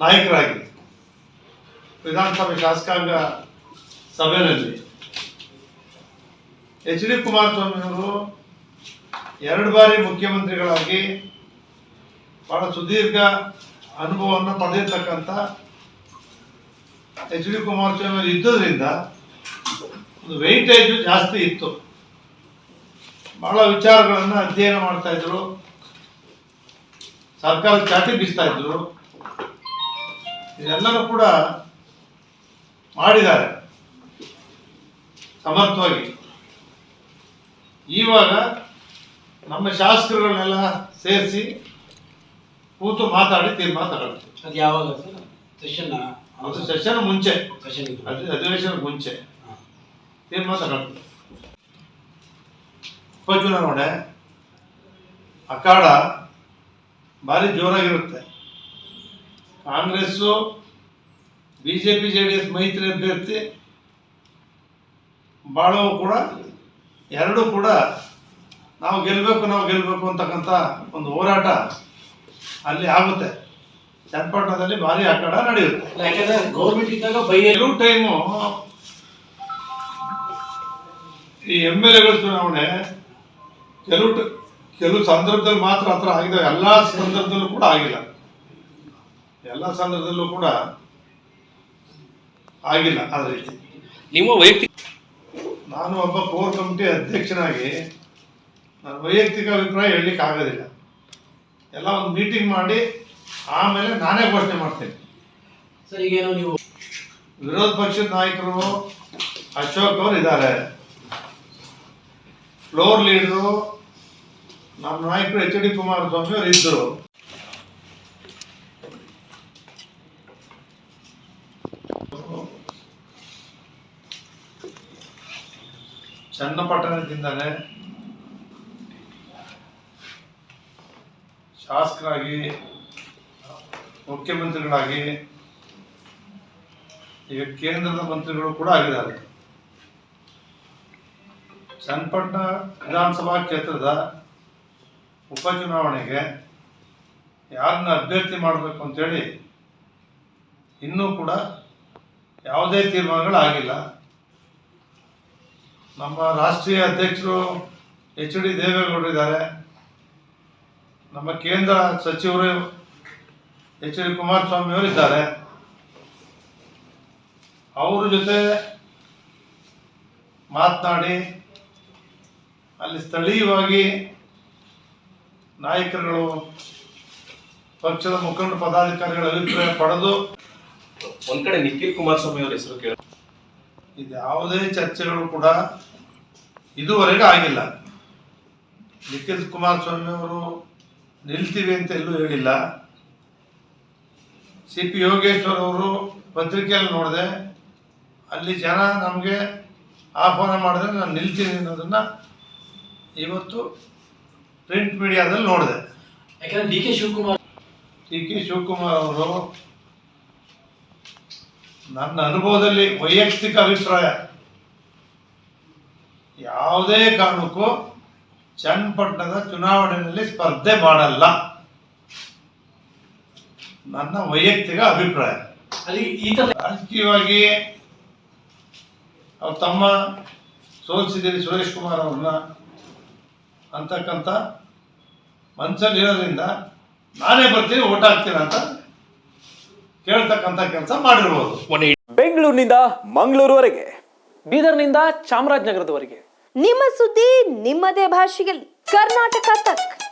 ನಾಯಕರಾಗಿ ವಿಧಾನಸಭೆ ಶಾಸಕಾಂಗ ಸಭೆಯಲ್ಲಿ ಎಚ್ ಡಿ ಕುಮಾರಸ್ವಾಮಿ ಅವರು 2 ಬಾರಿ ಮುಖ್ಯಮಂತ್ರಿಗಳಾಗಿ ಬಹಳ ಸುದೀರ್ಘ ಅನುಭವವನ್ನು ಪಡೆದಿರ್ತಕ್ಕಂಥ ಎಚ್ ಡಿ ಕುಮಾರಸ್ವಾಮಿ ಇದ್ದುದರಿಂದ ಒಂದು ವೆಯ್ಟೇಜು ಜಾಸ್ತಿ ಇತ್ತು. ಬಹಳ ವಿಚಾರಗಳನ್ನು ಅಧ್ಯಯನ ಮಾಡ್ತಾ ಇದ್ರು, ಸರ್ಕಾರ ಚಾಟಿ ಬೀಸ್ತಾ ಇದ್ರು. ಇದೆಲ್ಲರೂ ಕೂಡ ಮಾಡಿದ್ದಾರೆ ಸಮರ್ಥವಾಗಿ. ಇವಾಗ ನಮ್ಮ ಶಾಸಕರುಗಳನ್ನೆಲ್ಲ ಸೇರಿಸಿ ಕೂತು ಮಾತಾಡಿ ತೀರ್ಮಾನ ತಗೊಳ್ತೀವಿ. ಅದು ಯಾವಾಗ ಸೆಷನ್? ಅದು ಸೆಷನ್ ಮುಂಚೆ, ಅಧಿವೇಶನ ಮುಂಚೆ ತೀರ್ಮಾನ ತಗೊಳ್ತೀವಿ. ಉಪಚುನಾವಣೆ ಅಖಾಡ ಭಾರಿ ಜೋರಾಗಿರುತ್ತೆ. ಕಾಂಗ್ರೆಸ್ಸು ಬಿಜೆಪಿ JDS ಮೈತ್ರಿ ಅಭ್ಯರ್ಥಿ ಬಾಳವು ಕೂಡ ಎರಡೂ ಕೂಡ ನಾವು ಗೆಲ್ಲಬೇಕು ಅಂತಕ್ಕಂಥ ಒಂದು ಹೋರಾಟ ಅಲ್ಲಿ ಆಗುತ್ತೆ. ಚನ್ನಪಟ್ಟಣದಲ್ಲಿ ಭಾರಿ ಅಖಾಡ ನಡೆಯುತ್ತೆ. ಯಾಕಂದ್ರೆ ಗೌರ್ಮೆಂಟ್ ಇದ್ದಾಗ ಕೆಲವು ಟೈಮು ಈ MLA ಚುನಾವಣೆ ಕೆಲವು ಸಂದರ್ಭದಲ್ಲಿ ಮಾತ್ರ ಹತ್ರ ಆಗಿದೆ. ಎಲ್ಲ ಸಂದರ್ಭದಲ್ಲೂ ಕೂಡ ಆಗಿಲ್ಲ. ಎಲ್ಲ ಸಂದರ್ಭದಲ್ಲೂ ಕೂಡ ಆಗಿಲ್ಲ. ಅದ ರೀತಿ ನಿಮ್ಮ ವೈಯಕ್ತಿಕ, ನಾನು ಒಬ್ಬ ಕೋರ್ ಕಮಿಟಿ ಅಧ್ಯಕ್ಷನಾಗಿ ನನ್ನ ವೈಯಕ್ತಿಕ ಅಭಿಪ್ರಾಯ ಹೇಳಲಿಕ್ಕೆ ಆಗೋದಿಲ್ಲ. ಎಲ್ಲ ಒಂದು ಮೀಟಿಂಗ್ ಮಾಡಿ ಆಮೇಲೆ ನಾನೇ ಘೋಷಣೆ ಮಾಡ್ತೇನೆ. ಸರ್, ಈಗೇನು ನೀವು ವಿರೋಧ ಪಕ್ಷದ ನಾಯಕರು ಅಶೋಕ್ ಅವರು ಇದ್ದಾರೆ, ಫ್ಲೋರ್ ಲೀಡರು ನಮ್ಮ ನಾಯಕರು ಎಚ್ ಡಿ ಕುಮಾರಸ್ವಾಮಿ ಅವರು ಇದ್ದರು. ಚನ್ನಪಟ್ಟಣದಿಂದಲೇ ಶಾಸಕರಾಗಿ ಮುಖ್ಯಮಂತ್ರಿಗಳಾಗಿ ಈಗ ಕೇಂದ್ರದ ಮಂತ್ರಿಗಳು ಕೂಡ ಆಗಿದ್ದಾರೆ. ಚನ್ನಪಟ್ಟಣ ವಿಧಾನಸಭಾ ಕ್ಷೇತ್ರದ ಉಪಚುನಾವಣೆಗೆ ಯಾರನ್ನ ಅಭ್ಯರ್ಥಿ ಮಾಡಬೇಕು ಅಂತೇಳಿ ಇನ್ನೂ ಕೂಡ ಯಾವುದೇ ತೀರ್ಮಾನಗಳಾಗಿಲ್ಲ. ನಮ್ಮ ರಾಷ್ಟ್ರೀಯ ಅಧ್ಯಕ್ಷರು ಎಚ್ ಡಿ ದೇವೇಗೌಡರು ಇದ್ದಾರೆ, ನಮ್ಮ ಕೇಂದ್ರ ಸಚಿವರು ಎಚ್ ಡಿ ಕುಮಾರಸ್ವಾಮಿ ಅವರು ಇದ್ದಾರೆ. ಅವ್ರ ಜೊತೆ ಮಾತನಾಡಿ ಅಲ್ಲಿ ಸ್ಥಳೀಯವಾಗಿ ನಾಯಕರುಗಳು, ಪಕ್ಷದ ಮುಖಂಡ ಪದಾಧಿಕಾರಿಗಳ ಅಭಿಪ್ರಾಯ ಪಡೆದು ಒಂದ್ ಕಡೆ ನಿಖಿಲ್ ಕುಮಾರಸ್ವಾಮಿ ಅವರ ಹೆಸರು ಕೇಳ, ಇದ್ಯಾವುದೇ ಚರ್ಚೆಗಳು ಕೂಡ ಇದುವರೆಗೆ ಆಗಿಲ್ಲ. ನಿಖಿಲ್ ಕುಮಾರಸ್ವಾಮಿ ಅವರು ನಿಲ್ತೀವಿ ಅಂತ ಎಲ್ಲೂ ಹೇಳಿಲ್ಲ. CP ಯೋಗೇಶ್ವರ್ ಅವರು ಪತ್ರಿಕೆಯಲ್ಲಿ ನೋಡಿದೆ, ಅಲ್ಲಿ ಜನ ನಮಗೆ ಆಹ್ವಾನ ಮಾಡಿದ್ರೆ ನಾನು ನಿಲ್ತೀನಿ ಅನ್ನೋದನ್ನ ಇವತ್ತು ಪ್ರಿಂಟ್ ಮೀಡಿಯಾದಲ್ಲಿ ನೋಡಿದೆ. ಯಾಕಂದ್ರೆ ಡಿ ಕೆ ಶಿವಕುಮಾರ್ ಅವರು ನನ್ನ ಅನುಭವದಲ್ಲಿ ವೈಯಕ್ತಿಕ ಅಭಿಪ್ರಾಯ, ಯಾವುದೇ ಕಾರಣಕ್ಕೂ ಚನ್ನಪಟ್ಟಣದ ಚುನಾವಣೆಯಲ್ಲಿ ಸ್ಪರ್ಧೆ ಮಾಡಲ್ಲ. ನನ್ನ ವೈಯಕ್ತಿಕ ಅಭಿಪ್ರಾಯ. ರಾಜಕೀಯವಾಗಿ ಅವ್ರ ತಮ್ಮ ಸೋಲಿಸಿದ್ದೀರಿ ಸುರೇಶ್ ಕುಮಾರ್ ಅವ್ರನ್ನ ಅಂತಕ್ಕಂಥ ಮನಸ್ಸಲ್ಲಿ ಇರೋದ್ರಿಂದ ನಾನೇ ಬರ್ತೀನಿ, ಓಟ್ ಹಾಕ್ತೀನಿ ಅಂತ ಕೇಳ್ತಕ್ಕಂಥ ಕೆಲಸ ಮಾಡಿರ್ಬೋದು. ಬೆಂಗಳೂರಿನಿಂದ ಮಂಗಳೂರುವರೆಗೆ, ಬೀದರ್ನಿಂದ ಚಾಮರಾಜನಗರದವರೆಗೆ ನಿಮ್ಮ ಸುದ್ದಿ ನಿಮ್ಮದೇ ಭಾಷೆಯಲ್ಲಿ ಕರ್ನಾಟಕ ತಕ್.